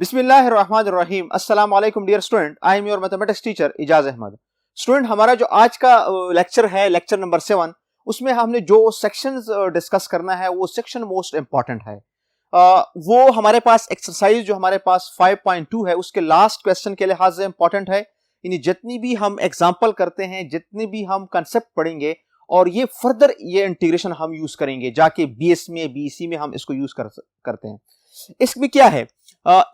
बिस्मिल्लाहिर्रहमानिर्रहीम। अस्सलाम वालेकुम dear student, I am your mathematics teacher Ijaz Ahmad. Student, हमारा जो आज का लेक्चर है, लेक्चर नंबर 7, उसमें हमने जो सेक्शंस डिस्कस करना है वो सेक्शन मोस्ट इंपॉर्टेंट है। वो हमारे पास एक्सरसाइज जो हमारे पास 5.2 है उसके लास्ट क्वेश्चन के लिहाज से इंपॉर्टेंट है। यानी जितनी भी हम एग्जाम्पल करते हैं, जितनी भी हम कंसेप्ट पढ़ेंगे और ये फर्दर ये इंटीग्रेशन हम यूज करेंगे, जाके बीएस में बीसी में हम इसको यूज करते हैं। इसमें क्या है,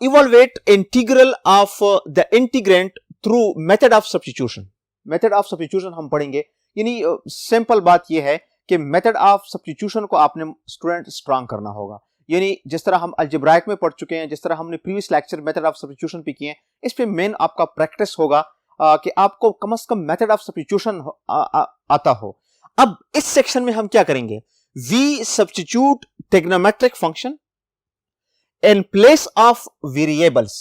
evaluate integral of the integrand through method of substitution. Method of substitution हम पढ़ेंगे। यानी सिंपल बात यह है कि मेथड ऑफ सब्स्टिट्यूशन को आपने स्टूडेंट स्ट्रांग करना होगा। यानी जिस तरह हम अलजेब्राइक में पढ़ चुके हैं, जिस तरह हमने previous lecture method of substitution पे किए हैं, इस पे मेन आपका प्रैक्टिस होगा कि आपको कम से कम मेथड ऑफ सब्स्टिट्यूशन आता हो। अब इस सेक्शन में हम क्या करेंगे, we substitute trigonometric function in place of variables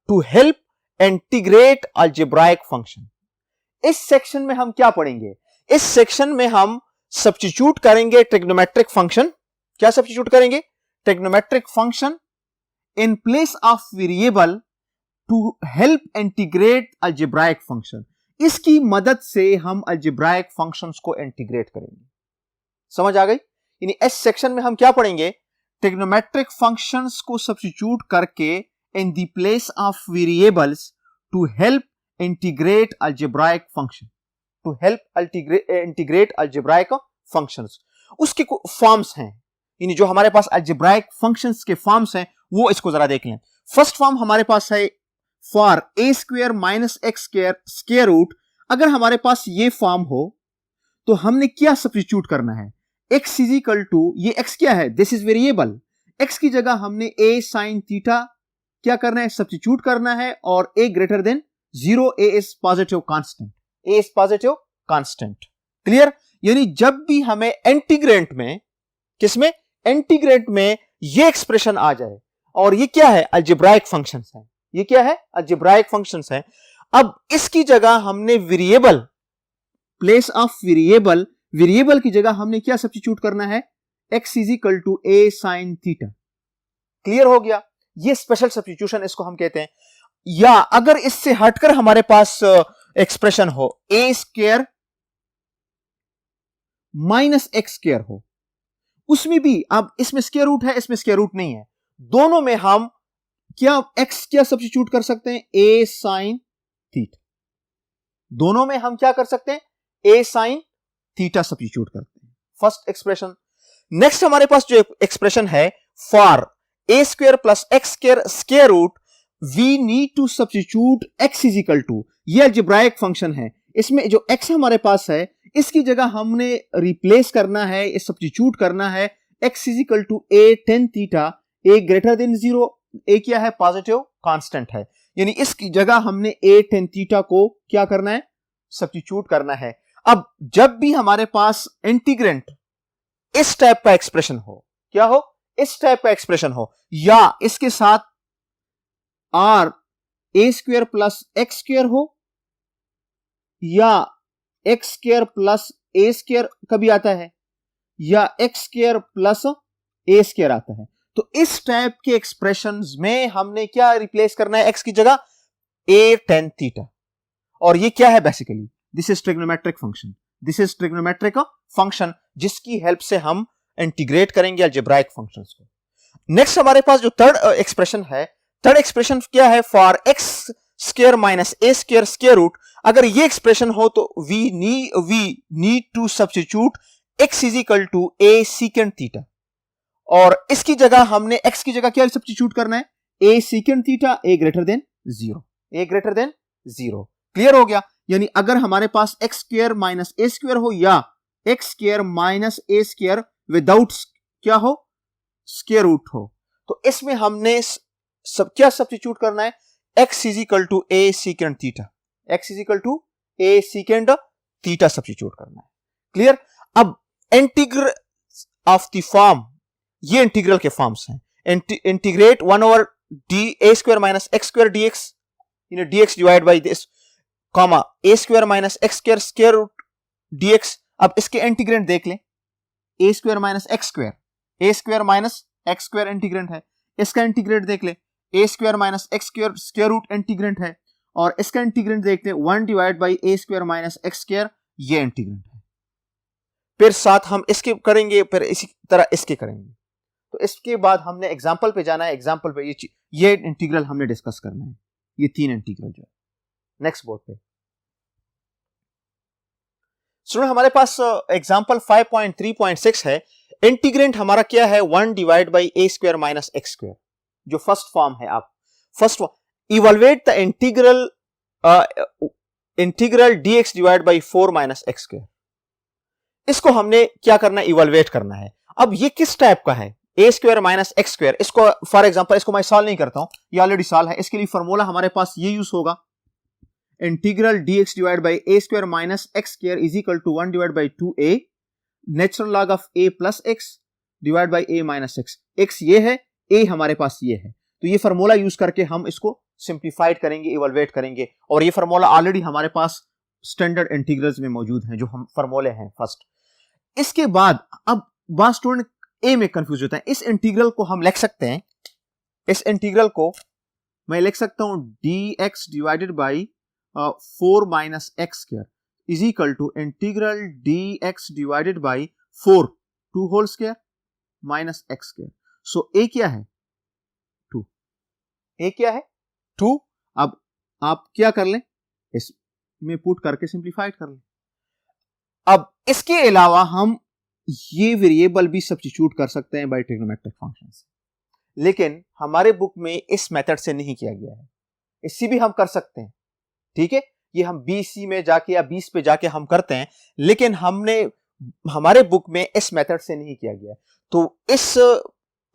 to help integrate algebraic function। इस सेक्शन में हम क्या पढ़ेंगे, इस सेक्शन में हम सब्स्टिट्यूट करेंगे ट्रिग्नोमेट्रिक फंक्शन। क्या सब्स्टिट्यूट करेंगे? Trigonometric function in place of variable to help integrate algebraic function. इसकी मदद से हम अलजेब्राइक फंक्शंस को इंटीग्रेट करेंगे। समझ आ गई? यानी इस सेक्शन में हम क्या पढ़ेंगे, ट्रिग्नोमेट्रिक फंक्शंस को सब्स्टिट्यूट करके in the place of variables to help integrate algebraic function, to help integrate algebraic functions. उसके फॉर्म्स हैं, यानी जो हमारे पास अलजेब्राइक फंक्शंस के फॉर्म्स हैं वो इसको जरा देख लें। फर्स्ट फॉर्म हमारे पास है for a square minus x square square root. अगर हमारे पास ये फॉर्म हो तो हमने क्या सब्स्टिट्यूट करना है, x इज इक्वल टू, ये x क्या है, दिस इज वेरिएबल, x की जगह हमने a साइन थीटा क्या करना है, सब्स्टिट्यूट करना है, और a greater than 0, a is positive constant, a is positive constant. Clear? यानी जब भी हमें इंटीग्रेंट में, किसमें, इंटीग्रेंट में ये एक्सप्रेशन आ जाए, और ये क्या है, अलजेब्राइक फंक्शंस है, ये क्या है, अलजेब्राइक फंक्शंस है। अब इसकी जगह हमने variable, place of variable, variable की जगह हमने क्या सब्स्टिट्यूट करना है, x is equal to a sine theta. Clear हो गया? ये स्पेशल सब्स्टिट्यूशन इसको हम कहते हैं। या अगर इससे हटकर हमारे पास एक्सप्रेशन हो a square minus x square हो, उसमें भी, अब इसमें स्क्वायर रूट है, इसमें स्क्वायर रूट नहीं है, दोनों में हम क्या x क्या सब्स्टिट्यूट कर सकते हैं, a साइन थीटा। दोनों में हम क्या कर सकते हैं, a साइन थीटा सब्स्टिट्यूट करते हैं। First expression. नेक्स्ट हमारे पास जो एक्सप्रेशन है, for a square plus x square square root, we need to substitute x is equal to, ये अलजेब्राइक फंक्शन है, इसमें जो x हमारे पास है इसकी जगह हमने रिप्लेस करना है, ये सब्स्टिट्यूट करना है, x is equal to a tan theta, a greater than 0, a क्या है, पॉजिटिव कांस्टेंट है। यानी इसकी जगह हमने a टेन थीटा को क्या करना है, सब्स्टिट्यूट करना है। अब जब भी हमारे पास इंटीग्रेंट इस टाइप का एक्सप्रेशन हो, क्या हो, इस टाइप का एक्सप्रेशन हो, या इसके साथ r a square plus x square हो, या x square plus a square कभी आता है, या x square plus a square आता है, तो इस टाइप के एक्सप्रेशंस में हमने क्या रिप्लेस करना है, x की जगह a टेन थीटा। और ये क्या है, basically this is trigonometric function, this is trigonometric function जिसकी हेल्प से हम इंटीग्रेट करेंगे अलजेब्राइक फंक्शंस को। नेक्स्ट हमारे पास जो थर्ड एक्सप्रेशन है, थर्ड एक्सप्रेशन क्या है, for x square minus A square square root. अगर ये एक्सप्रेशन हो तो we need to substitute x is equal to a secant theta, और इसकी जगह हमने x की जगह क्या सब्स्टिट्यूट करना है, a secant theta, a greater than 0, a greater than 0। Clear हो गया? यानी अगर हमारे पास एक्स स्क्वायर माइनस ए स्क्वायर हो, या एक्स स्क्वायर माइनस ए स्क्वायर विदाउट क्या हो, स्क्वायर रूट हो, तो इसमें हमने क्या सब्स्टिट्यूट करना है, x is equal to a secant theta, x is equal to a secant theta substitute करना है। क्लियर? अब इंटीग्रल ऑफ द फॉर्म, ये इंटीग्रल के फॉर्म्स हैं, integrate 1 over d a square minus x square dx, dx divide by this, comma a square minus x square square root dx। अब इसके integrand देख लें, a square minus x square, a square minus x square integrant है, इसका integrate देख ले, a square minus x square square root integrand है, और इसका इंटीग्रेंट देखते हैं 1 divide by a square minus x square, ये इंटीग्रेंट है। फिर साथ हम इसके करेंगे, फिर इसी तरह इसके करेंगे। तो इसके बाद हमने एग्जाम्पल पे जाना है, एग्जाम्पल पे ये इंटीग्रल हमने डिस्कस करना है, ये 3 इंटीग्रल जो है। नेक्स्ट बोर्ड पे स्टूडेंट हमारे पास एग्जाम्पल 5.3.6 है। इंटीग्रेंट हमारा क्या है, 1 divide by a square minus x square, जो फर्स्ट फॉर्म है। आप first evaluate the integral dx divide by 4 minus x square. इसको हमने क्या करना है, इवैल्यूएट करना है। अब ये किस टाइप का है, a square minus x square. इसको फॉर एग्जांपल इसको मैं सॉल्व नहीं करता हूं, ये ऑलरेडी सॉल्व है। इसके लिए फॉर्मूला हमारे पास ये यूज होगा, integral dx divide by a square minus x square is equal to 1 divide by 2a natural log of a plus x divide by a minus x। x ये है, a हमारे पास ये है, तो ये फॉर्मूला यूज करके हम इसको सिंप्लीफाइड करेंगे, इवैल्यूएट करेंगे। और ये फॉर्मूला ऑलरेडी हमारे पास स्टैंडर्ड इंटीग्रल्स में मौजूद हैं, जो हम फॉर्मूले हैं फर्स्ट। इसके बाद अब बात स्टूडेंट ए में कंफ्यूज होता है। इस इंटीग्रल को हम लिख सकते हैं, इस इंटीग्रल को मैं लिख सकता हूं dx divided by 4 minus x square is equal to integral dx divided by 4 2 whole square minus x square. So a क्या है, 2। ए क्या है, 2। अब आप क्या कर लें, इसमें पुट करके सिंप्लीफाइड कर लें। अब इसके अलावा हम ये वेरिएबल भी सब्स्टिट्यूट कर सकते हैं बाय ट्रिग्नोमेट्रिक फंक्शन से, लेकिन हमारे बुक में इस मेथड से नहीं किया गया है। इससे भी हम कर सकते हैं, ठीक है, ये हम BC में जाके या 20 पे जाके हम करते हैं, लेकिन हमने हमारे बुक में इस मेथड से नहीं किया गया है। तो इस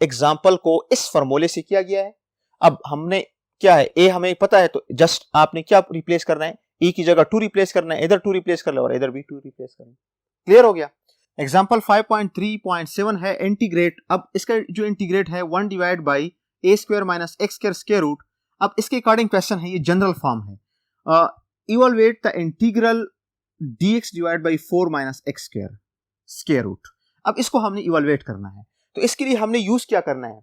एग्जाम्पल को इस फॉर्मूले से किया गया है। अब हमने क्या है, ए हमें पता है, तो जस्ट आपने क्या रिप्लेस करना है, ए की जगह 2 रिप्लेस करना है, इधर 2 रिप्लेस कर लो और इधर भी 2 रिप्लेस करना है। क्लियर हो गया। एग्जाम्पल 5.3.7 है इंटीग्रेट। अब इसका जो इंटीग्रेट है 1 divide by a square minus x square square root. अब इसके अकॉर्डिंग क्वेश्चन है, ये जनरल फॉर्म है, evaluate the integral dx divide by 4 minus x square square root. अब इसको हमने इवैल्यूएट करना है, तो इसके लिए हमने यूज क्या करना है,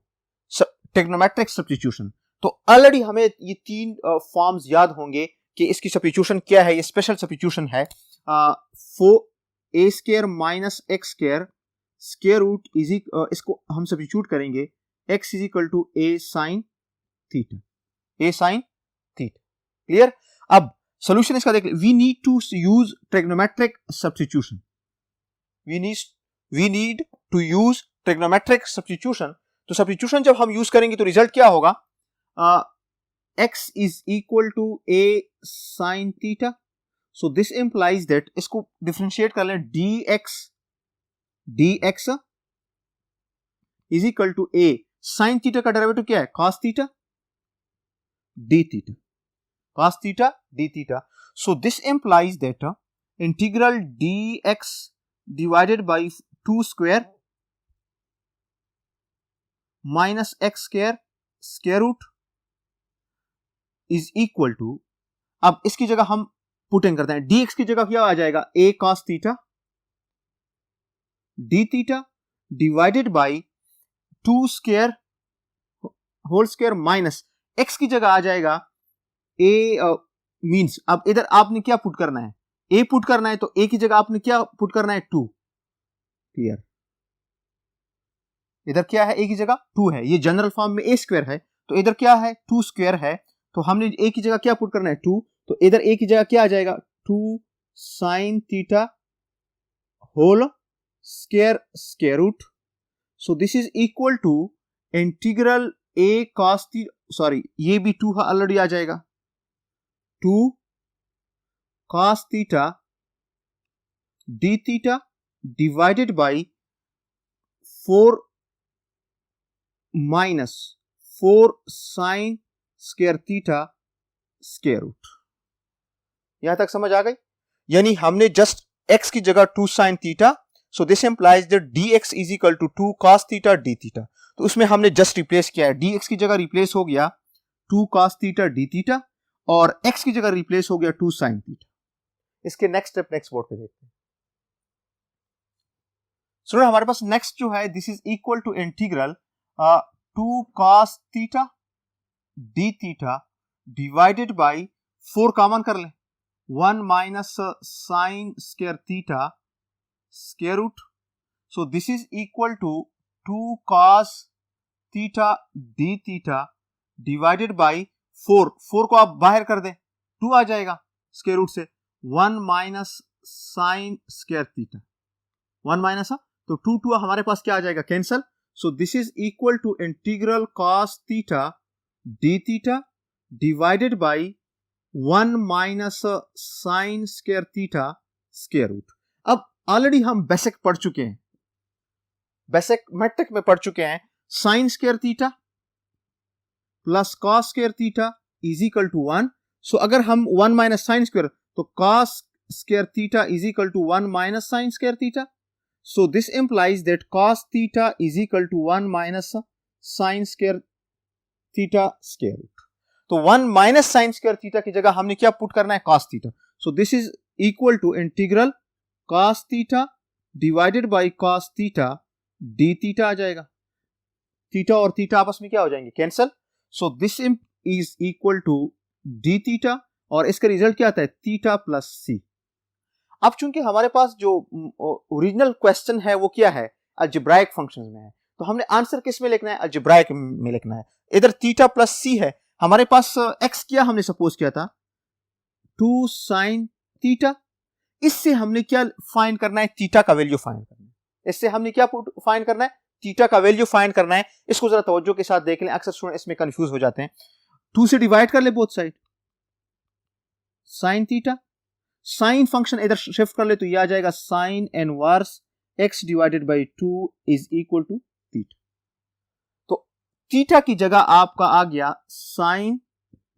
ट्रिग्नोमेट्रिक सब्स्टिट्यूशन। तो ऑलरेडी हमें ये 3 फॉर्म्स याद होंगे कि इसकी सब्स्टिट्यूशन क्या है। ये स्पेशल सब्स्टिट्यूशन है, 4 a square minus x square square root is, इसको हम सब्स्टिट्यूट करेंगे x is equal to a sine theta, a sine theta. Clear. अब सॉल्यूशन इसका देख ले, we need to use trigonometric substitution, we need to use trigonometric substitution. तो substitution जब हम यूज करेंगे तो रिजल्ट क्या होगा, x is equal to a sine theta. So this implies that, इसको डिफरेंशिएट कर लें, dx is equal to a sine theta का डेरिवेटिव क्या है, cos theta d theta, cos theta d theta. So this implies that integral dx divided by 2 square minus x square square root is equal to, अब इसकी जगह हम putting करते हैं, dx की जगह क्या आ जाएगा, a cos theta d theta divided by 2 square whole square minus x की जगह आ जाएगा a मींस, अब इधर आपने क्या पुट करना है, a पुट करना है, तो a की जगह आपने क्या पुट करना है, 2। क्लियर। इधर क्या है, a की जगह 2 है, ये जनरल फॉर्म में a स्क्वायर है, तो इधर क्या है 2 स्क्वायर है, तो हमने a की जगह क्या पुट करना है, 2, तो इधर a की जगह क्या आ जाएगा, 2 sine theta whole square square root. So this is equal to integral a cos theta, sorry ये भी 2 ऑलरेडी आ जाएगा, 2 cos theta d theta divided by 4 minus 4 sine square theta square root. यहां तक समझ आ गई। यानी हमने जस्ट x की जगह 2 sine theta, so this implies that dx is equal to 2 cos theta d theta. तो उसमें हमने जस्ट रिप्लेस किया है, dx की जगह रिप्लेस हो गया 2 cos थीटा d थीटा, और x की जगह रिप्लेस हो गया 2 साइन थीटा। इसके नेक्स्ट स्टेप नेक्स्ट बोर्ड पे देखते हैं। सुनो हमारे पास नेक्स्ट जो है, this is equal to integral 2 cos theta D theta divided by 4 common कर लें 1 minus sine square theta square root. So this is equal to 2 cos theta D theta divided by 4 को आप बाहर कर दें 2 आ जाएगा स्क्वायर रूट से 1 minus sine square theta 1 minus तो 2 हमारे पास क्या आ जाएगा cancel. So this is equal to integral cos theta D theta divided by 1 minus sine square theta square root. अब ऑलरेडी हम बेसिक पढ़ चुके हैं, बेसिक मैट्रिक में पढ़ चुके हैं sine square theta plus cos square theta is equal to 1. So अगर हम 1 माइनस साइन स्क्वायर तो cos square theta is equal to 1 minus sine square theta. So this implies that cos theta is equal to 1 minus sine square theta square root. तो 1 minus sine square theta की जगह हमने क्या put करना है cos theta. So this is equal to integral cos theta divided by cos theta D theta आ जाएगा. Theta और थीटा आपस में क्या हो जाएंगे cancel. So this is equal to d theta और इसका रिजल्ट क्या आता है थीटा प्लस सी. अब चूंकि हमारे पास जो ओरिजिनल क्वेश्चन है वो क्या है अलजेब्राइक फंक्शंस में है, तो हमने आंसर किस में लिखना है अलजेब्राइक में लिखना है. इधर थीटा प्लस सी है, हमारे पास एक्स क्या हमने सपोज किया था 2 साइन थीटा. इससे हमने क्या फाइंड करना है थीटा का वैल्यू फाइंड करना है. इससे हमने क्या फाइंड करना है थीटा का वैल्यू फाइंड करना है. इसको जरा तवज्जो के साथ देख लें, अक्सर स्टूडेंट इसमें कंफ्यूज हो जाते हैं. 2 से डिवाइड कर ले both side sine theta, sine function इधर शिफ्ट कर ले तो यह आ जाएगा sine inverse x divided by 2 is equal to theta. तो थीटा की जगह आपका आ गया sine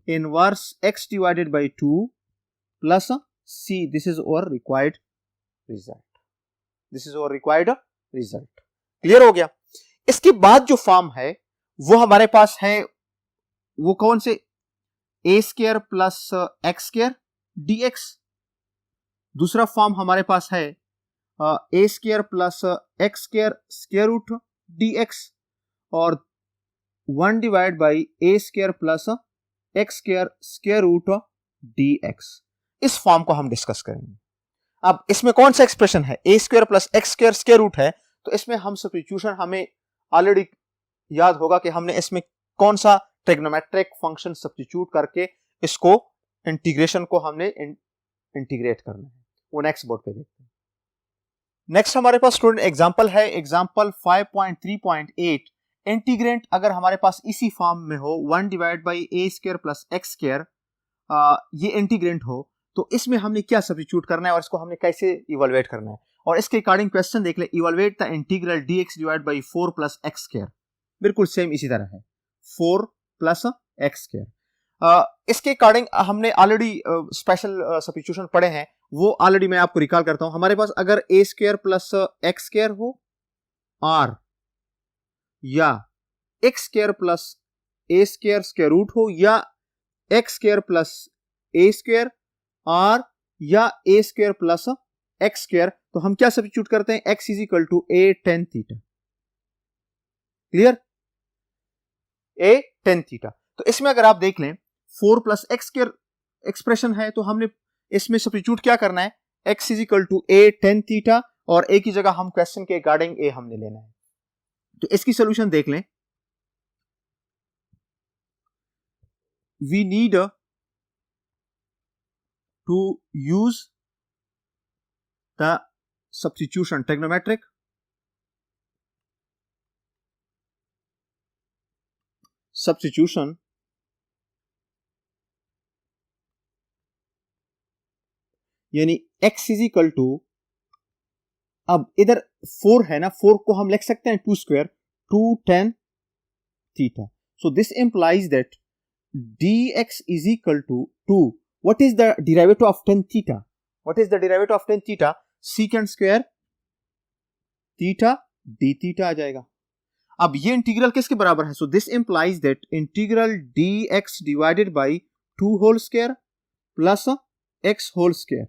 inverse x divided by 2 plus c. This is our required result. This is our required result. Clear हो गया. इसके बाद जो फॉर्म है वो हमारे पास है वो कौन से a square plus x square d x. दूसरा फॉर्म हमारे पास है a square plus x square square root d x और 1 divide by a square plus x square square root d x. इस फॉर्म को हम डिस्कस करेंगे. अब इसमें कौन सा एक्सप्रेशन है a square plus x square square root है, तो इसमें हम सब्स्टिट्यूशन हमें ऑलरेडी याद होगा कि हमने इसमें कौन सा ट्रिग्नोमेट्रिक फंक्शन सब्स्टिट्यूट करके इसको इंटीग्रेशन को हमने इंटीग्रेट करना है. वो नेक्स्ट बोर्ड पे देखते हैं. नेक्स्ट हमारे पास स्टूडेंट एग्जांपल है एग्जांपल 5.3.8. इंटीग्रेंट अगर हमारे पास इसी फॉर्म में हो 1 divide by a square plus x square, ये इंटीग्रेंट हो तो इसमें हमने क्या सब्स्टिट्यूट करना है और इसको हमने कैसे इवैल्यूएट करना है. और इसके अकॉर्डिंग क्वेश्चन देख ले, evaluate the integral dx divide by 4 plus x square. बिल्कुल सेम इसी तरह है 4 प्लस एक्स स्क्वायर. इसके अकॉर्डिंग हमने ऑलरेडी स्पेशल सब्स्टिट्यूशन पढ़े हैं, वो ऑलरेडी मैं आपको रिकॉल करता हूं. हमारे पास अगर a square plus x square हो आर या x square plus a square square root हो या x square plus a square or या a square plus x square, तो हम क्या सब्स्टिट्यूट करते हैं x is equal to a tan theta. Clear a tan theta. तो इसमें अगर आप देख लें 4 प्लस एक्स स्क्वायर एक्सप्रेशन है तो हमने इसमें सब्स्टिट्यूट क्या करना है x is equal to a tan theta और ए की जगह हम क्वेश्चन के अकॉर्डिंग ए हमने लेना है. तो इसकी सोल्यूशन देख लें. We need to use the substitution trigonometric substitution यानी x इज इक्वल टू, अब इधर 4 है ना, 4 को हम लिख सकते हैं 2 square 2 tan theta. So this implies that dx is equal to 2. What is the derivative of tan theta? What is the derivative of tan theta? secant square theta d theta आ जाएगा. अब ये इंटीग्रल किसके बराबर है? So this implies that integral dx divided by 2 whole square plus x whole square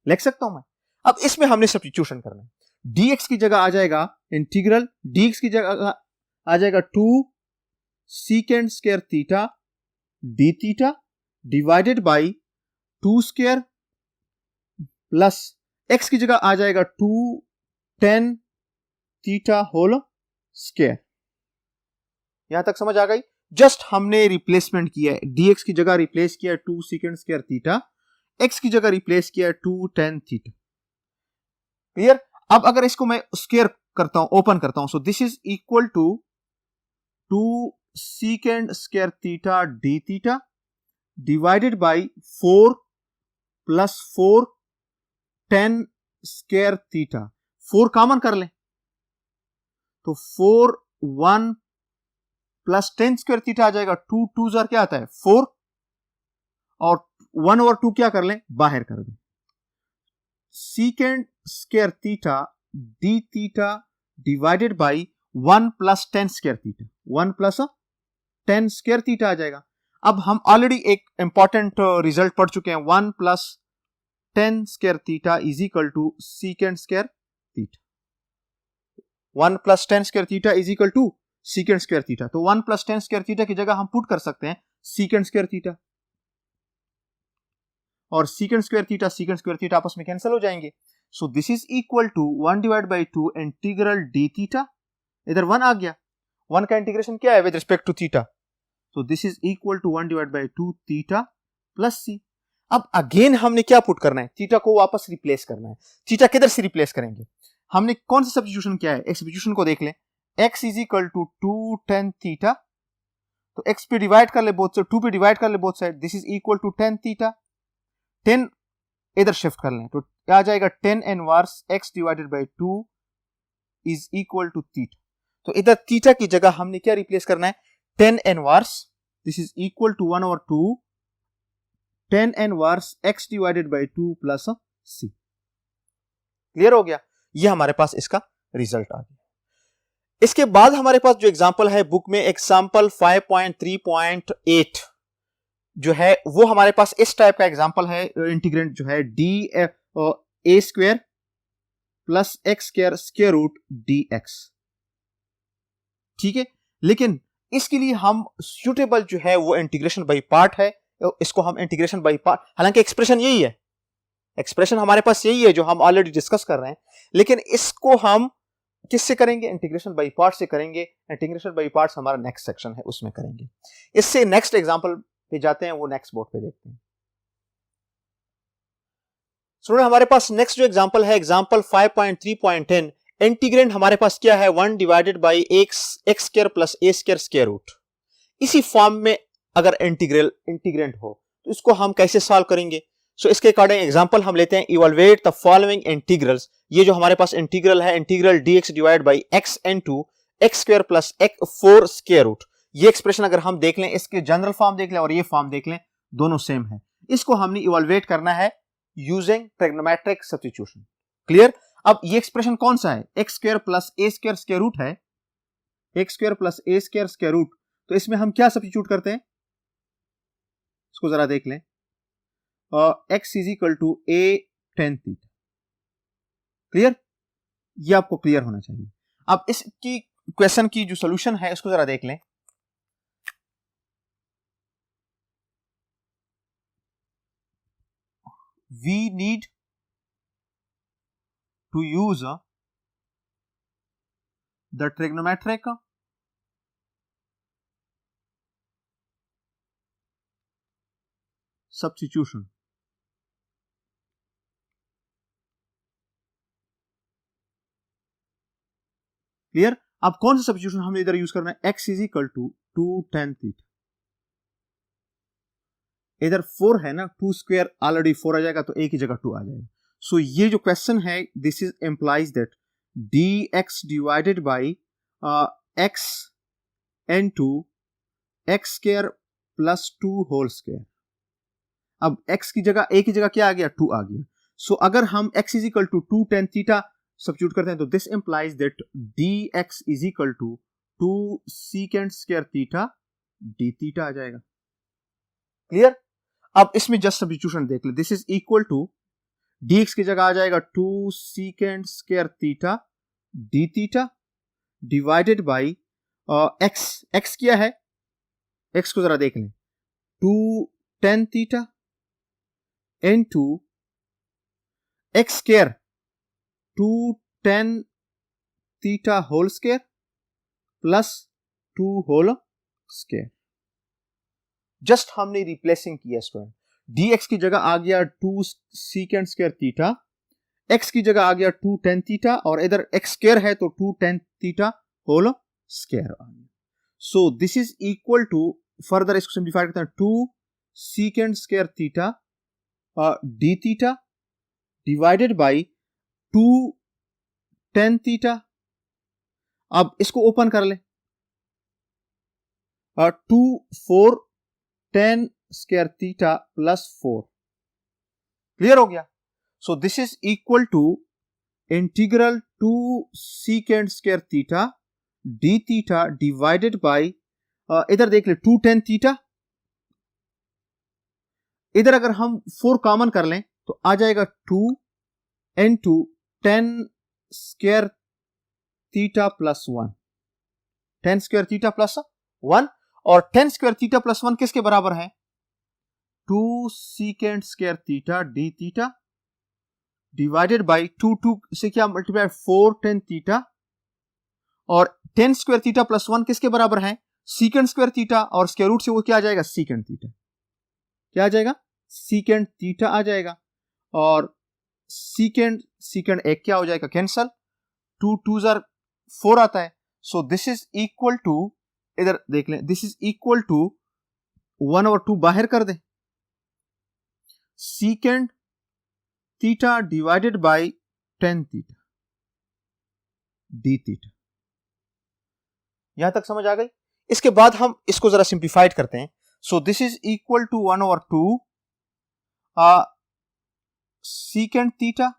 लिख सकता हूं मैं. अब इसमें हमने सब्स्टिट्यूशन करना है. dx की जगह आ जाएगा इंटीग्रल dx की जगह आ जाएगा 2 secant square theta D theta divided by 2 square plus x की जगह आ जाएगा 2 tan थीटा होल स्क्वायर। यहां तक समझ आ गई? जस्ट हमने रिप्लेसमेंट किया है, dx की जगह रिप्लेस किया है 2 सेकेंड स्क्वायर थीटा, x की जगह रिप्लेस किया है 2 tan थीटा। क्लियर? अब अगर इसको मैं स्क्वायर करता हूं, ओपन करता हूं, so this is equal to 2 secant square theta D theta divided by 4 plus 4 tan square theta. 4 common कर लें तो 4 1 प्लस 10 स्क्वायर थीटा आ जाएगा। 2 2 जार क्या आता है 4 और 1 और 2 क्या कर लें बाहर कर दें। Secant square theta D theta divided by 1 plus 10 square theta, 1 plus 10 square theta आ जाएगा। अब हम ऑलरेडी एक इंपॉर्टेंट रिजल्ट पढ़ चुके हैं, 1 plus 10 square theta is equal to secant square theta. 1 plus 10 square theta is equal to secant square theta. तो 1 plus 10 square theta की जगह हम पुट कर सकते हैं सीकेंड स्क्वायर थीटा, और सीकेंड स्क्वायर थीटा आपस में कैंसिल हो जाएंगे। So this is equal to 1 divide by 2 integral d theta, इधर 1 आ गया, 1 का इंटीग्रेशन क्या है with respect to theta, so this is equal to 1 divide by 2 theta plus c. अब अगेन हमने क्या पुट करना है, थीटा को वापस रिप्लेस करना है। थीटा किधर से रिप्लेस करेंगे, हमने कौन सा सब्स्टिट्यूशन किया है, एक सब्स्टिट्यूशन को देख लें, x is equal to 2 tan theta, तो x पे डिवाइड कर ले बोथ साइड, 2 पे डिवाइड कर ले both side, this is equal to tan theta. 10 इधर शिफ्ट कर लें तो आ जाएगा tan inverse x divided by 2 is equal to theta. तो इधर थीटा की जगह हमने क्या रिप्लेस करना है, tan inverse, this is equal to 1 over 2 tan inverse x divided by 2 plus c। Clear हो गया? ये हमारे पास इसका रिजल्ट आ गया। इसके बाद हमारे पास जो एग्जांपल है बुक में, एग्जांपल 5.3.8 जो है वो हमारे पास इस टाइप का एग्जांपल है। इंटीग्रेंट जो है d a square plus x square square root d x. ठीक है, लेकिन इसके लिए हम सुटेबल जो है वो इंटीग्रेशन बाई पार्ट है, इसको हम इंटीग्रेशन बाई पार्ट, हालांकि एक्सप्रेशन यही है, एक्सप्रेशन हमारे पास यही है जो हम ऑलरेडी डिस्कस कर रहे हैं, लेकिन इसको हम किससे करेंगे, इंटीग्रेशन बाई पार्ट से करेंगे। इंटीग्रेशन बाई पार्ट्स हमारा नेक्स्ट सेक्शन है उसमें करेंगे। इससे नेक्स्ट एग्जांपल पे जाते हैं, वो नेक्स्ट बोर्ड पे देखते हैं। सुनो, हमारे पास नेक्स्ट जो एग्जांपल है एग्जांपल 5.3.10, इंटीग्रेंड हमारे पास क्या है 1 divided by x square plus a square square root. इसी फॉर्म में अगर इंटीग्रेंड हो तो इसको हम कैसे सॉल्व करेंगे। सो इसके अकॉर्डिंग एग्जांपल हम लेते हैं, इवैल्यूएट द फॉलोइंग इंटीग्रल्स। ये जो हमारे पास इंटीग्रल है, integral dx divide by x into x square plus x 4 square root. ये एक्सप्रेशन अगर हम देख लें, इसके जनरल फॉर्म देख लें और ये फॉर्म देख लें, दोनों सेम है। इसको हमने इवैल्यूएट करना है यूजिंग ट्रिग्नोमेट्रिक सब्स्टिट्यूशन। क्लियर? अब ये एक्सप्रेशन कौन सा है, x square plus a square square root है, x square plus a square square root. तो इसमें हम क्या सब्स्टिट्यूट करते हैं, इसको जरा देख लें, x is equal to a tan theta. Clear? ये आपको क्लियर होना चाहिए। अब इसकी क्वेश्चन की जो सॉल्यूशन है इसको जरा देख लें। We need to use the trigonometric substitution. Clear? अब कौन सा सब्स्टिट्यूशन हमने इधर यूज करना है, x is equal to 2 tan theta. इधर 4 है ना, 2 स्क्वायर ऑलरेडी 4 आ जाएगा तो a की जगह 2 आ जाएगा। सो ये जो क्वेश्चन है, this is implies that dx divided by x into x square plus 2 whole square. अब x की जगह, a की जगह क्या आ गया, 2 आ गया। सो अगर हम x is equal to 2 tan theta substitute करते हैं तो this implies that dx is equal to 2 secant square theta D theta आ जाएगा। क्लियर? अब इसमें जस्ट सब्स्टिट्यूशन देख ले, this is equal to dx की जगह आ जाएगा 2 secant square theta D theta divided by x क्या है एक्स को जरा देख लें, 2 tan theta into x square 2 tan theta whole square plus 2 whole square. Just हमने रिप्लेसिंग किया स्टूडेंट, dx की जगह आ गया 2 सीकेंड स्क्वायर थीटा, x की जगह आ गया 2 tan थीटा, और इधर x स्क्वायर है तो 2 tan थीटा होल स्क्वायर आ गया। So this is equal to, further इसको सिंप्लीफाई करते हैं, 2 secant square theta D theta divided by 2 tan theta. अब इसको ओपन कर लें, 2 4 tan square theta plus 4, clear हो गया। So this is equal to integral 2 secant square theta D theta divided by, इधर देख ले 2 tan थीटा, इधर अगर हम 4 कॉमन कर लें तो आ जाएगा 2 into tan square theta plus 1, tan square theta plus 1, और tan स्क्वायर थीटा प्लस 1 किसके बराबर है, 2 secant square theta D theta divided by 2 से क्या मल्टीप्लाई 4 tan थीटा, और tan स्क्वायर थीटा प्लस 1 किसके बराबर है, सीकेंड स्क्वायर थीटा, और स्क्वायर रूट से वो क्या आ जाएगा, सीकेंड थीटा, क्या आ जाएगा, सीकेंड थीटा आ जाएगा, और सीकेंड एक क्या हो जाएगा, कैंसल, 2 2 4 आता है। So this is equal to, इधर देख लें, दिस इज इक्वल टू 1 और 2 बाहर कर दें, secant theta divided by tan theta D theta. यहां तक समझ आ गई। इसके बाद हम इसको जरा सिंप्लीफाइड करते हैं। So this is equal to 1 over 2 secant theta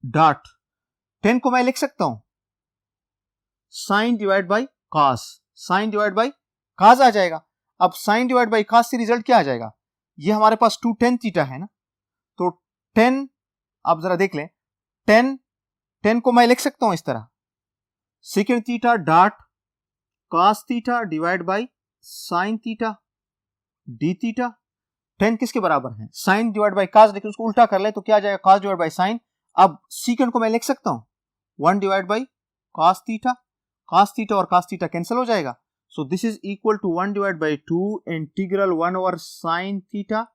dot 10 को मैं लिख सकता हूं sine divide by cos, sine divide by cos आ जाएगा। अब साइन डिवाइड बाई कॉस से रिजल्ट क्या आ जाएगा, ये हमारे पास 2 tan थीटा है ना, तो 10, आप जरा देख लें, 10 को मैं लिख सकता हूं इस तरह, सीकेंड theta dot cos theta divide by sine theta D theta. 10 किसके बराबर है, साइन डिवाइड बाई कॉस, लेकिन उसको उल्टा कर ले तो क्या आ जाएगा, कॉस डिवाइड बाई साइन। अब सीकेंड को मैं लिख सकता हूं 1 डिवाइड बाई कॉस थीटा और कॉस थीटा कैंसिल हो जाएगा। So this is equal to 1 divide by 2 integral 1 over sine theta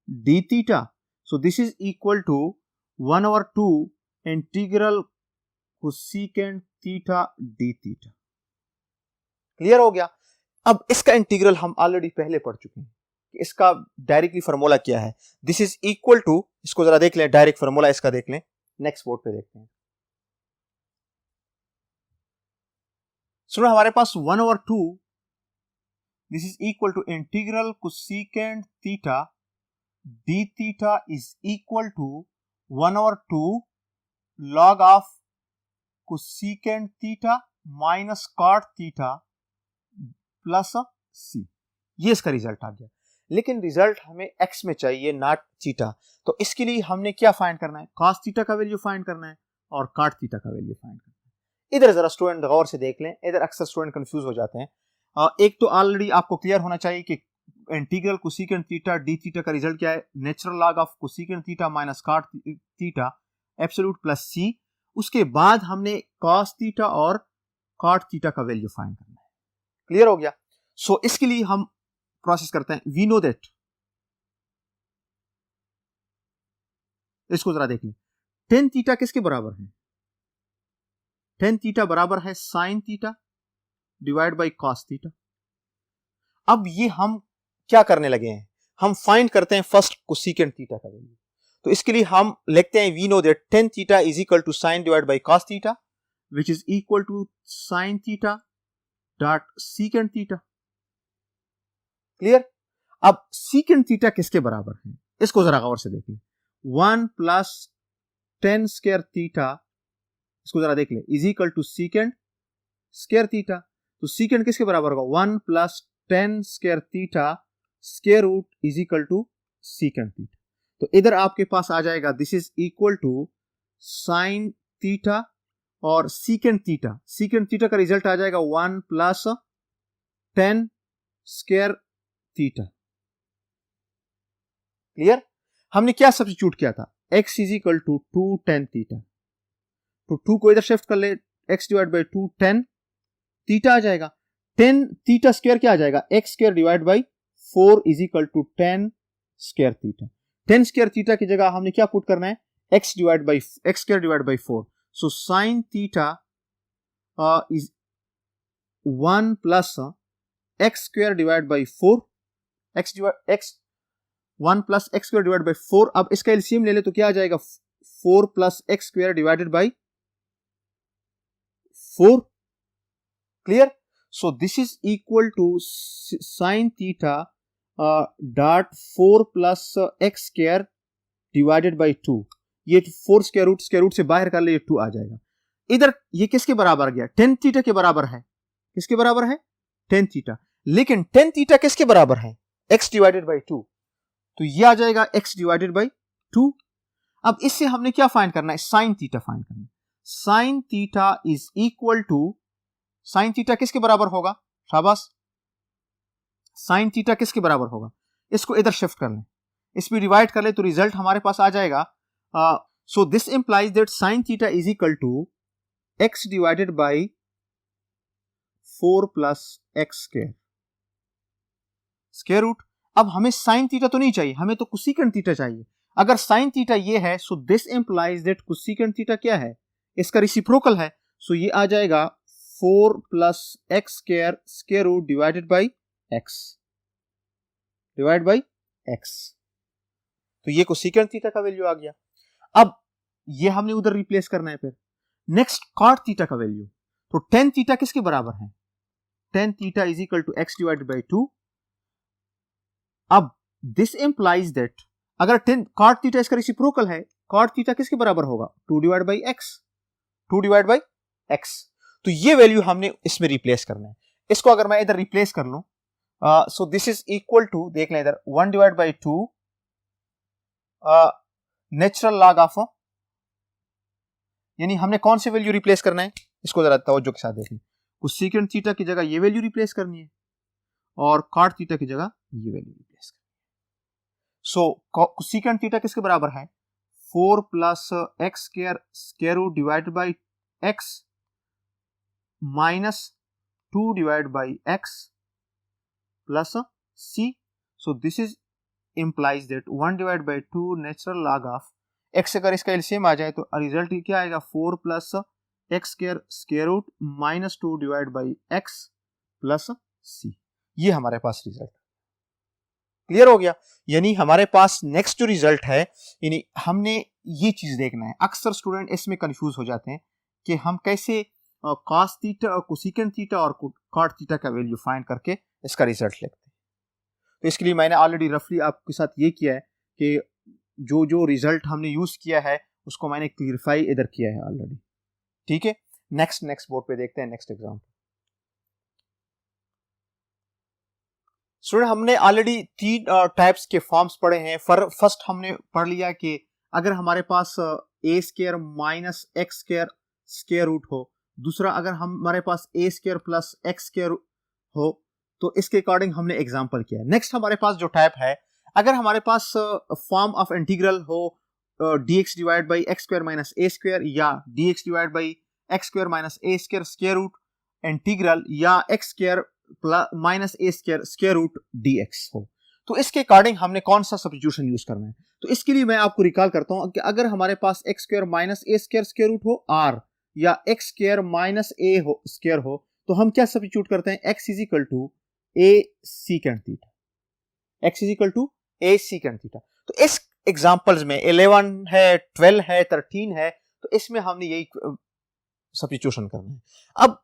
D theta. So this is equal to 1 over 2 integral cosecant theta D theta. Clear हो गया। अब इसका integral हम already पहले पढ़ चुके हैं कि इसका डायरेक्टली फार्मूला क्या है। दिस इज इक्वल टू, इसको जरा देख लें, डायरेक्ट फार्मूला इसका देख लें, नेक्स्ट बोर्ड पे देखते हैं। सुनो, हमारे पास 1 over 2, this is equal to integral cosecant theta D theta is equal to 1 over 2 log of cosecant theta minus cot theta plus c. ये इसका रिजल्ट आ गया, लेकिन रिजल्ट हमें एक्स में चाहिए, नॉट थीटा। तो इसके लिए हमने क्या फाइंड करना है, कॉस थीटा का वैल्यू फाइंड करना है और कॉट थीटा का वैल्यू फाइंड करना है। इधर जरा स्टूडेंट गौर से देख लें, इधर अक्सर स्टूडेंट कंफ्यूज हो जाते हैं। एक तो ऑलरेडी आपको क्लियर होना चाहिए कि integral cosecant theta D theta का रिजल्ट क्या है, natural log of cosecant theta minus cot theta absolute plus c. उसके बाद हमने कॉस थीटा और कॉट थीटा का वैल्यू फाइंड करना है। क्लियर हो गया। सो इसके लिए हम प्रोसेस करते हैं, वी नो दैट, इसको जरा देख लें, tan थीटा किसके बराबर है, tan थीटा बराबर है sine theta divide by cos theta. अब ये हम क्या करने लगे हैं, हम फाइंड करते हैं फर्स्ट कोसेकेंड थीटा का वैल्यू। तो इसके लिए हम लिखते हैं we know that tan theta is equal to sine divide by cos theta which is equal to sine theta dot secant theta. Clear. अब सीकेंड थीटा किसके बराबर है, इसको जरा गौर से देखिए, 1 प्लस tan स्क्वायर थीटा, इसको जरा देख ले, is equal to secant square theta. तो सीकेंड किसके बराबर होगा, 1 plus tan square theta square root is equal to secant theta. तो इधर आपके पास आ जाएगा this is equal to sine theta और सीकेंड थीटा का रिजल्ट आ जाएगा 1 प्लस 10 स्क्वायर थीटा। क्लियर? हमने क्या सब्स्टिट्यूट किया था? x is equal to 2 tan theta, तो 2 को इधर शिफ्ट कर ले, x divide by 2 tan theta आ जाएगा। 10 थीटा स्क्वायर क्या आ जाएगा? x square divide by 4 is equal to 10 square theta. 10 square theta की जगह हमने क्या पुट करना है? x square divide by 4। So sine theta is 1 plus x square divide by 4, x 1 plus x square divide by 4। अब इसका LCM ले ले तो क्या आ जाएगा? 4 plus x square divided by 4। Clear? So this is equal to sine theta dot 4 plus x square divided by 2। ये 4 square root से बाहर कर ले, ये 2 आ जाएगा। इधर ये किसके बराबर गया? 10 थीटा के बराबर है। किसके बराबर है? 10 थीटा। लेकिन 10 थीटा किसके बराबर है? x डिवाइडेड बाई 2, तो ये आ जाएगा x डिवाइडेड बाई 2। अब इससे हमने क्या फाइंड करना है? साइन थीटा फाइंड करना है। Sine theta is equal to, sine theta किसके बराबर होगा? शाबाश, साइन थीटा किसके बराबर होगा? इसको इधर शिफ्ट कर लें, इसमें डिवाइड कर ले तो रिजल्ट हमारे पास आ जाएगा। So this implies that sine theta is equal to x divided by 4 plus x square square root. अब हमें साइन थीटा तो नहीं चाहिए, हमें तो कोसेकेंट थीटा चाहिए। अगर साइन थीटा ये है, so this implies that cosecant theta क्या है? इसका रेसिप्रोकल है। सो ये आ जाएगा 4 plus x square square root divided by x, divide by x। तो ये कोसेकेंट थीटा का वैल्यू आ गया। अब ये हमने उधर रिप्लेस करना है। फिर नेक्स्ट कॉट थीटा का वैल्यू, तो tan थीटा किसके बराबर है? tan theta is equal to x divided by 2। अब दिस इंप्लाइज दैट अगर कॉट थीटा इसका रेसिप्रोकल है, कॉट थीटा किसके बराबर होगा? 2 divide by x, 2 divide by x। तो ये वैल्यू हमने इसमें रिप्लेस करना है। इसको अगर मैं इधर रिप्लेस कर लूं, so this is equal to, देख लें इधर, 1 divide by 2 natural log of, यानी हमने कौन से वैल्यू रिप्लेस करना है? इसको जरा तवज्जो के साथ देख लें। कोसेकेंट थीटा की जगह ये वैल्यू रिप्लेस करनी है और कॉट थीटा की जगह ये वैल्यू रिप्लेस करनी है। सो कोसेकेंट थीटा किसके बराबर है? 4 plus x square square root divided by x minus 2 divide by x plus c। So this is implies that 1 divide by 2 natural log of x। अगर इसका एलसीएम आ जाए तो रिजल्ट क्या आएगा? 4 plus x square square root minus 2 divide by x plus c। ये हमारे पास result clear हो गया। यानी हमारे पास नेक्स्ट जो रिजल्ट है, यानी हमने ये चीज देखना है। अक्सर स्टूडेंट इसमें कंफ्यूज हो जाते हैं कि हम कैसे कॉस थीटा, कोसेकेंट थीटा और कॉट थीटा का वैल्यू फाइंड करके इसका रिजल्ट लेते हैं। तो इसके लिए मैंने ऑलरेडी रफली आपके साथ ये किया है कि जो जो रिजल्ट हमने यूज किया है उसको मैंने क्लियरिफाई इधर किया है ऑलरेडी। ठीक है, नेक्स्ट बोर्ड पे देखते हैं नेक्स्ट एग्जाम्पल। स्टूडेंट हमने ऑलरेडी 3 टाइप्स के फॉर्म्स पढ़े हैं। फर्स्ट हमने पढ़ लिया कि अगर हमारे पास a square minus x square square root हो, दूसरा अगर हमारे पास a square plus x square हो, तो इसके अकॉर्डिंग हमने एग्जांपल किया। नेक्स्ट हमारे पास जो टाइप है, अगर हमारे पास फॉर्म ऑफ इंटीग्रल हो dx divide by x square minus A square या dx divide by x square minus A square square root integral या एक्स स्क्वायर माइनस ए स्क्वायर स्क्वायर रूट dx हो, तो इसके अकॉर्डिंग हमने कौन सा सब्स्टिट्यूशन यूज करना है। तो इसके लिए मैं आपको रिकॉल करता हूं कि अगर हमारे पास एक्स स्क्वायर माइनस ए स्क्वायर स्क्वायर रूट हो r या एक्स स्क्वायर माइनस ए स्क्वायर हो, तो हम क्या सब्स्टिट्यूट करते हैं? x is equal to a secant theta, x is equal to a secant theta. तो इस एग्जांपल्स में 11 है, 12 है, 13 है, तो इसमें हमने यही सब्स्टिट्यूशन करना है। अब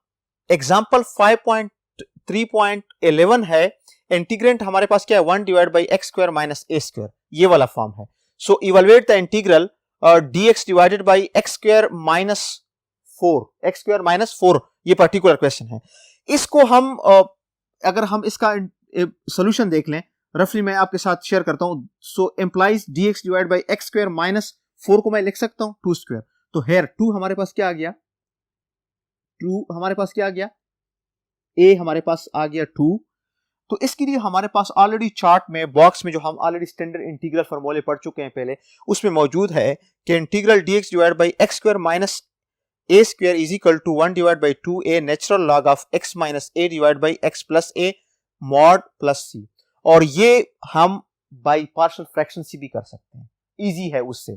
एग्जांपल 5.3.11 है, इंटीग्रेंट हमारे पास क्या है? 1 divide by x square minus A square, ये वाला फॉर्म है। So evaluate the integral dx divided by x square minus 4, x square minus 4, ये पर्टिकुलर क्वेश्चन है। इसको हम अगर हम इसका सॉल्यूशन देख लें, रफली मैं आपके साथ शेयर करता हूं। So implies dx divide by x square minus 4 को मैं लिख सकता हूं 2 स्क्वायर। तो हेयर 2 हमारे पास क्या आ गया? 2 हमारे पास क्या आ गया? ए हमारे पास आ गया 2। तो इसके लिए हमारे पास ऑलरेडी चार्ट में बॉक्स में जो हम ऑलरेडी स्टैंडर्ड इंटीग्रल फॉर्मूले पढ़ चुके हैं पहले, उसमें मौजूद है कि integral dx divide by x square minus A square is equal to 1 divide by 2a natural log of x minus a divide by x plus a mod plus c। और ये हम बाई पार्शियल फ्रैक्शन से भी कर सकते हैं, easy है उससे,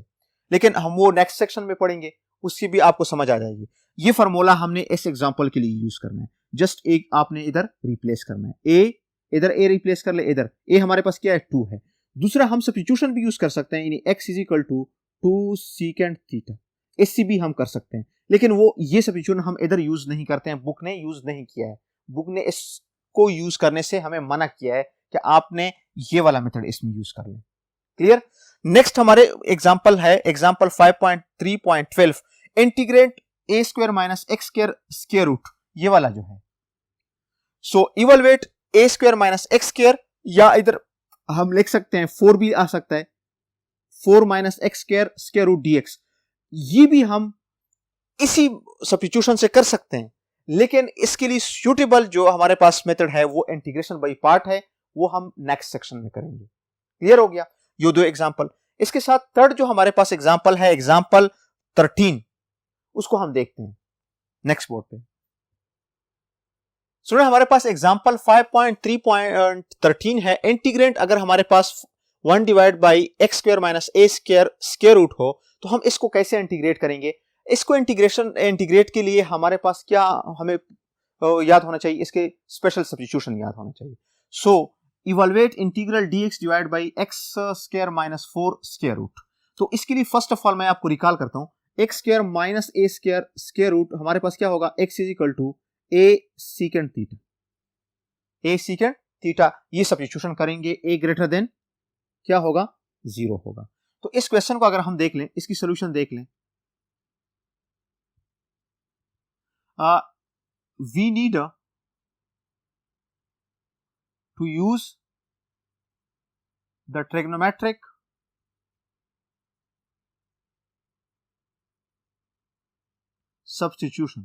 लेकिन हम वो नेक्स्ट सेक्शन में पढ़ेंगे, उससे भी आपको समझ आ जाएगी। ये फार्मूला हमने इस एग्जांपल के लिए यूज करना है। जस्ट एक आपने इधर रिप्लेस करना है, ए इधर ए रिप्लेस कर ले, इधर ए हमारे पास क्या है 2 है। दूसरा हम सब्स्टिट्यूशन भी यूज कर सकते हैं, यानी x is equal to 2 secant theta, इससे भी हम कर सकते हैं, लेकिन वो ये सब्स्टिट्यूशन हम इधर यूज नहीं करते हैं, बुक ने यूज नहीं किया है। बुक ने इसको यूज करने से हमें मना किया है कि आपने ये वाला मेथड इसमें यूज कर लें। क्लियर। नेक्स्ट हमारे एग्जांपल है example 5.3.12 integrate a square minus x square square root, ये वाला जो है। So evaluate a square minus x square, या इधर हम लिख सकते हैं 4 भी आ सकता है, 4 minus x square square root DX. ये भी हम इसी सब्स्टिट्यूशन से कर सकते हैं, लेकिन इसके लिए सूटेबल जो हमारे पास मेथड है वो इंटीग्रेशन बाय पार्ट है, वो हम नेक्स्ट सेक्शन में करेंगे। क्लियर हो गया ये दो एग्जांपल। इसके साथ थर्ड जो हमारे पास एग्जांपल है एग्जांपल 13, उसको हम देखते हैं नेक्स्ट बोर्ड पे। सुनिए, हमारे पास एग्जांपल 5.3.13 है। इंटीग्रेंट अगर हमारे पास 1 divide by x square minus A square square root हो, तो हम इसको कैसे इंटीग्रेट करेंगे? इसको इंटीग्रेट के लिए हमारे पास क्या हमें याद होना चाहिए? इसके स्पेशल सब्स्टिट्यूशन याद होना चाहिए। So evaluate integral dx divide by x square minus 4 square root. तो इसके लिए फर्स्ट ऑफ ऑल मैं आपको रिकॉल करता हूं, एक्स स्क्वायर माइनस ए स्क्वायर स्क्वायर रूट हमारे पास क्या होगा? x is equal to a secant theta, a secant theta. ये सब्स्टिट्यूशन करेंगे, a ग्रेटर देन क्या होगा? 0 होगा। तो इस क्वेश्चन को अगर हम देख लें, इसकी सोल्यूशन देख लें, we need to use the trigonometric substitution.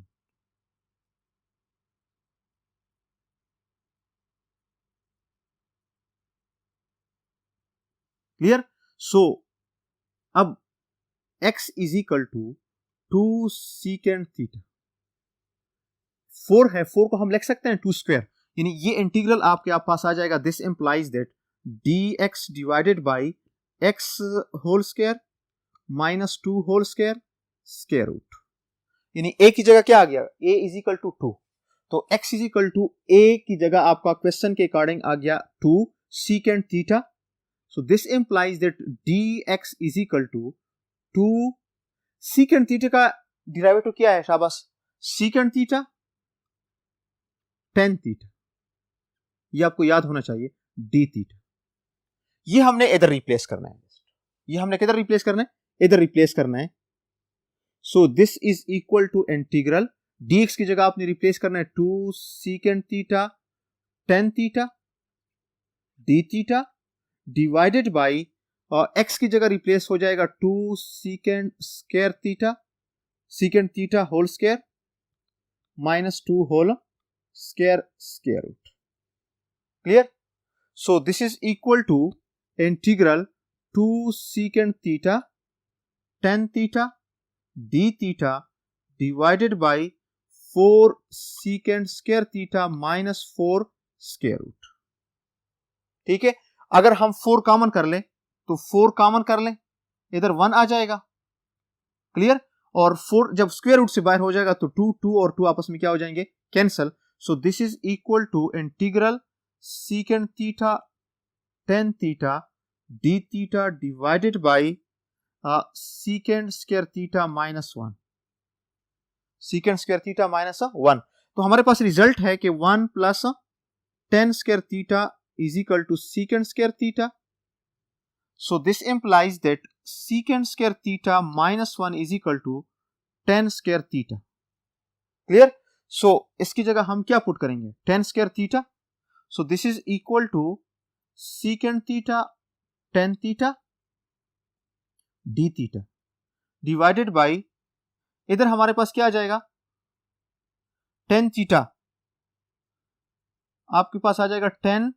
Clear. So अब x is equal to 2 secant theta, 4 है, 4 को हम लिख सकते हैं 2 स्क्वायर, यानी ये इंटीग्रल आपके पास आ जाएगा। This implies that dx divided by x whole square minus 2 whole square square root, यानी a की जगह क्या आ गया? a इज इक्वल टू 2, तो x is equal to a की जगह आपका क्वेश्चन के अकॉर्डिंग आ गया 2 secant theta. So this implies that dx is equal to 2 secant theta का डेरिवेटिव क्या है? शाबाश, सीकेंट थीटा tan थीटा, ये आपको याद होना चाहिए, d थीटा। ये हमने इधर रिप्लेस करना है, ये हमने किधर रिप्लेस करना है? इधर रिप्लेस करना है। So this is equal to integral dx की जगह आपने रिप्लेस करना है 2 secant theta tan theta d theta divided by x की जगह रिप्लेस हो जाएगा 2 secant square theta, secant theta whole square minus 2 whole square square root. Clear. So this is equal to integral 2 secant theta tan theta d theta divided by 4 secant square theta minus 4 square root. ठीक है, अगर हम 4 common कर लें तो 4 common कर लें, इधर 1 आ जाएगा। क्लियर। और 4 जब स्क्वायर रूट से बाहर हो जाएगा तो 2 2 और 2 आपस में क्या हो जाएंगे? Cancel. So this is equal to integral secant theta tan theta d theta divided by secant square theta minus 1, secant square theta minus 1। तो हमारे पास रिजल्ट है कि 1 plus tan square theta is equal to secant square theta. So this implies that secant square theta minus 1 is equal to tan square theta. Clear? So इसकी जगह हम क्या put करेंगे? tan square theta. So this is equal to secant theta tan theta d theta divided by, इधर हमारे पास क्या आ जाएगा? tan theta आपके पास आ जाएगा 10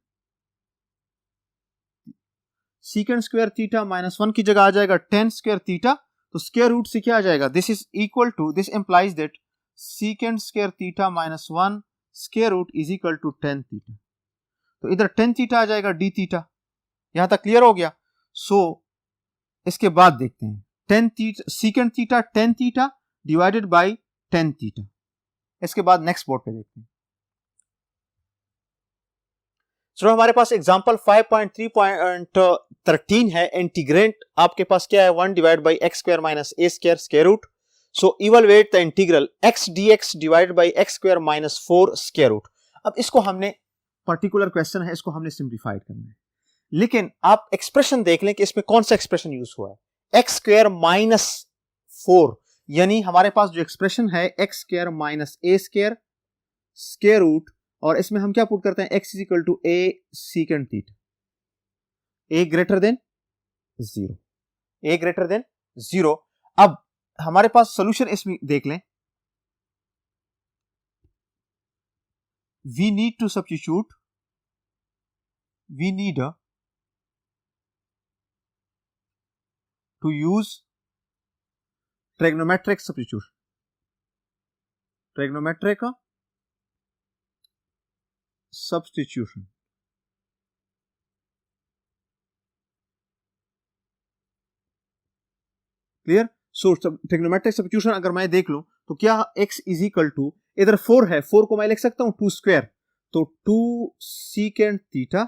सीकेंड स्क्वायर थीटा माइनस 1 की जगह आ जाएगा 10 स्क्वायर थीटा। तो स्क्वायर रूट से क्या आ जाएगा, this is equal to, this implies that secant square theta minus 1 square root is equal to 10 theta. तो इधर 10 थीटा आ जाएगा डी थीटा। यहां तक क्लियर हो गया। सो इसके बाद देखते हैं 10 theta सीकेंड theta 10 theta divided by 10 theta. इसके बाद नेक्स्ट बोर्ड पे देखते हैं। चलो हमारे पास एग्जांपल 5.3.13 है। इंटीग्रेंट आपके पास क्या है, 1 divide by x square minus A square square root. So evaluate the integral x dx divided by x square minus 4 square root. अब इसको हमने, पर्टिकुलर क्वेश्चन है, इसको हमने सिंप्लीफाइड करना है। लेकिन आप एक्सप्रेशन देख लें कि इसमें कौन सा एक्सप्रेशन यूज हुआ है, एक्स स्क्वायर माइनस 4, यानी हमारे पास जो एक्सप्रेशन है एक्स स्क्वायर माइनस ए स्क्वायर स्क्वायर रूट, और इसमें हम क्या पुट करते हैं, x is equal to A secant theta, a greater than 0, a greater than 0। अब हमारे पास सोल्यूशन इसमें देख लें, we need to substitute, we need to use trigonometric substitution, trigonometric substitution. Clear. So trigonometric substitution अगर मैं देख लूं तो क्या, x इज इक्वल टू, इधर 4 है, 4 को मैं लिख सकता हूं 2 स्क्वायर, तो 2 सीकेंड थीटा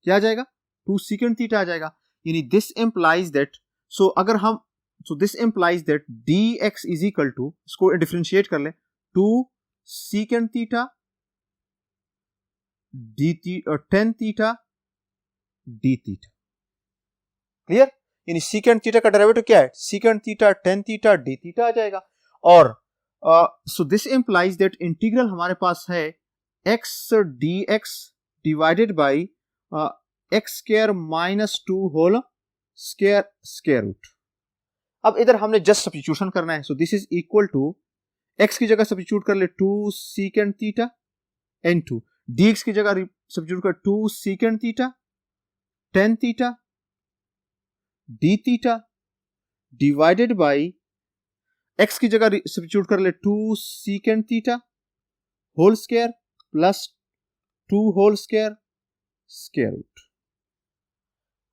क्या आ जाएगा, 2 सीकेंड थीटा आ जाएगा। यानी दिस इंप्लाइज दैट, सो अगर हम, so this implies that dx is equal to, इसको डिफरेंशिएट कर ले, 2 सीकेंड थीटा डी और 10 थीटा डी थीटा। क्लियर। यानी सीकेंड थीटा का डेरिवेटिव क्या है, secant theta 10 theta D theta आ जाएगा। और so this implies that integral हमारे पास है x dx divided by x square minus 2 whole square square root. अब इधर हमने जस्ट सब्स्टिट्यूशन करना है। So this is equal to, x की जगह सब्स्टिट्यूट कर ले 2 सीकेंड थीटा n2, dx की जगह सब्स्टिट्यूट कर 2 secant theta 10 theta D theta divided by x की जगह सब्स्टिट्यूट कर ले 2 secant theta whole square plus 2 whole square square root.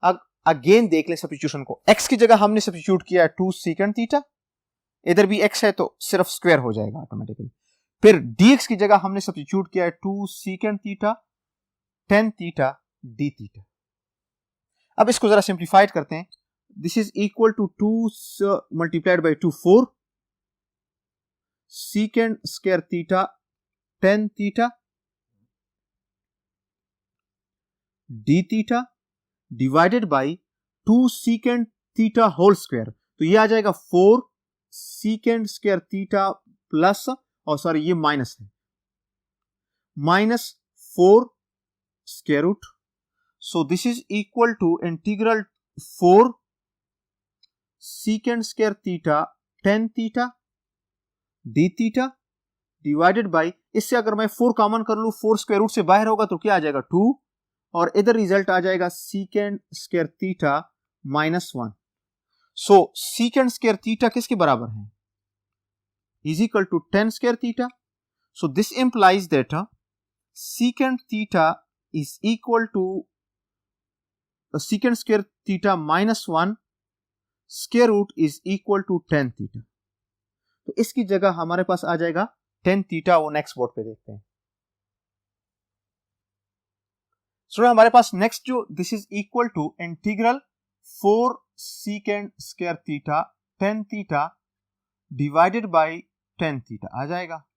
अब अगेन देख ले सब्स्टिट्यूशन को, x की जगह हमने सब्स्टिट्यूट किया है 2 सीकेंड थीटा, इधर भी x है तो सिर्फ स्क्वायर हो जाएगा ऑटोमेटिकली। फिर dx की जगह हमने सब्स्टिट्यूट किया है 2 secant theta 10 theta D theta. अब इसको जरा सिंप्लीफाइड करते हैं। This is equal to 2 multiplied by 2 4 secant square theta 10 theta D theta divided by 2 secant theta whole square. तो ये आ जाएगा 4 सीकेंड स्क्वायर थीटा प्लस, और सॉरी ये माइनस है, minus 4 square root. So this is equal to integral 4 secant square theta 10 theta D theta divided by, इससे अगर मैं 4 कॉमन कर लूं, 4 स्क्वायर रूट से बाहर होगा तो क्या आ जाएगा 2, और इधर रिजल्ट आ जाएगा secant square theta minus 1। So secant square theta किसके बराबर है, is equal to 10 square theta. So this implies that secant theta is equal to secant square theta minus 1 square root is equal to 10 theta. तो इसकी जगह हमारे पास आ जाएगा 10 थीटा। वो नेक्स्ट बोर्ड पे देखते हैं। सो हमारे पास नेक्स्ट जो, this is equal to integral 4 secant square theta 10 theta divided by 10 theta आ जाएगा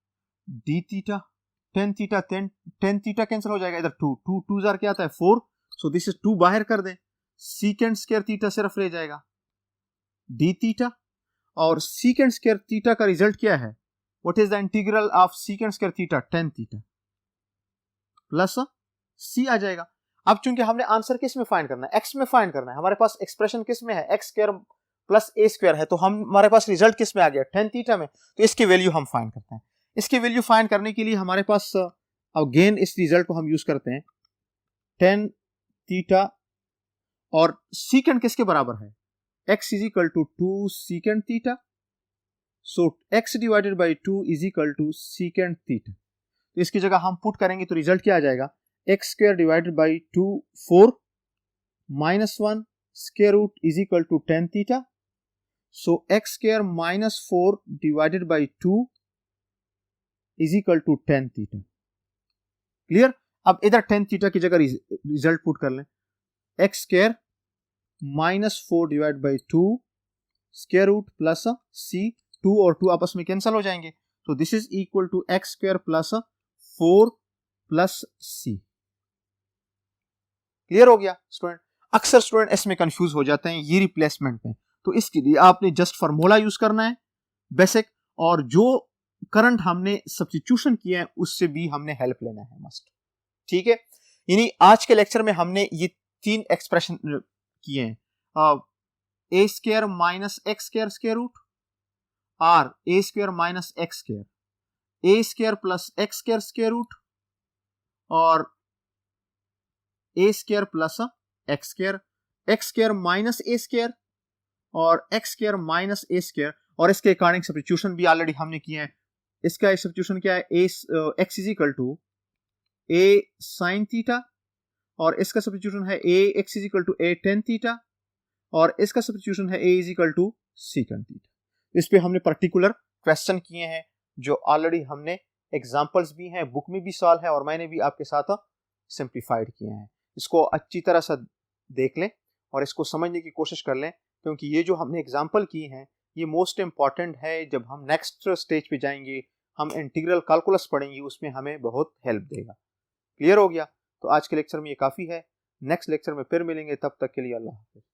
d theta 10 theta 10 theta cancel हो जाएगा, इधर 2 जार क्या आता है 4। सो दिस इज 2 बाहर कर दें, सीकेंड स्क्वायर थीटा सिर्फ रह जाएगा डी थीटा, और सीकेंड स्क्वायर थीटा का रिजल्ट क्या है, what is the integral of secant square theta 10 theta plus c आ जाएगा। अब चूंकि हमने आंसर किस में फाइंड करना है, एक्स में फाइंड करना है, हमारे पास एक्सप्रेशन किस में है, x square plus a square है, तो हमारे पास रिजल्ट किस में आ गया 10 थीटा में। तो इसकी वैल्यू हम फाइंड करते हैं। इसकी वैल्यू फाइंड करने के लिए हमारे पास अब गेन इस रिजल्ट को हम यूज करते हैं, टेन थीटा, और सीकेंड किसके बराबर है, x is equal to 2 secant theta, so x divided by 2 is equal to secant theta. तो इसकी जगह हम पुट करेंगे तो रिजल्ट क्या आ जाएगा, x square divided by 2 4 minus 1 square root is equal to 10 theta, so x square minus 4 divided by 2 is equal to 10 theta. Clear. अब इधर 10 थीटा की जगह रिजल्ट पुट कर लें, x square minus 4 divide by 2 square root plus c, 2 और 2 आपस में cancel हो जाएंगे, तो this is equal to x square plus 4 plus c. Clear हो गया स्टूडेंट। अक्सर स्टूडेंट इसमें कंफ्यूज हो जाते हैं ये रिप्लेसमेंट में, तो इसके लिए आपने जस्ट फार्मूला यूज करना है बेसिक, और जो करंट हमने सब्स्टिट्यूशन किया है उससे भी हमने हेल्प लेना है मस्ट। ठीक है, यानी आज के लेक्चर में हमने ये 3 एक्सप्रेशन किए हैं, a square minus x square square root, or a square minus x square, a square plus x square square root, और a square plus x square, x square minus A square, और x square minus ए square, और इसके according substitution भी already हमने किया है। इसका substitution क्या है, x is equal to a sine theta, और इसका सब्स्टिट्यूशन है a x is equal to a tan theta, और इसका सब्स्टिट्यूशन है a is equal to secant theta. इस पे हमने पर्टिकुलर क्वेश्चन किए हैं जो ऑलरेडी हमने एग्जांपल्स भी हैं, बुक में भी सॉल्व है, और मैंने भी आपके साथ सिंप्लीफाइड किए हैं। इसको अच्छी तरह से देख लें और इसको समझने की कोशिश कर लें, क्योंकि ये जो हमने एग्जांपल की हैं ये मोस्ट इंपॉर्टेंट है। जब हम नेक्स्ट स्टेज पे जाएंगे, हम इंटीग्रल कैलकुलस पढ़ेंगे, उसमें हमें बहुत हेल्प देगा। क्लियर हो गया। तो आज के लेक्चर में ये काफ़ी है, नेक्स्ट लेक्चर में फिर मिलेंगे, तब तक के लिए अल्लाह हाफ़िज़।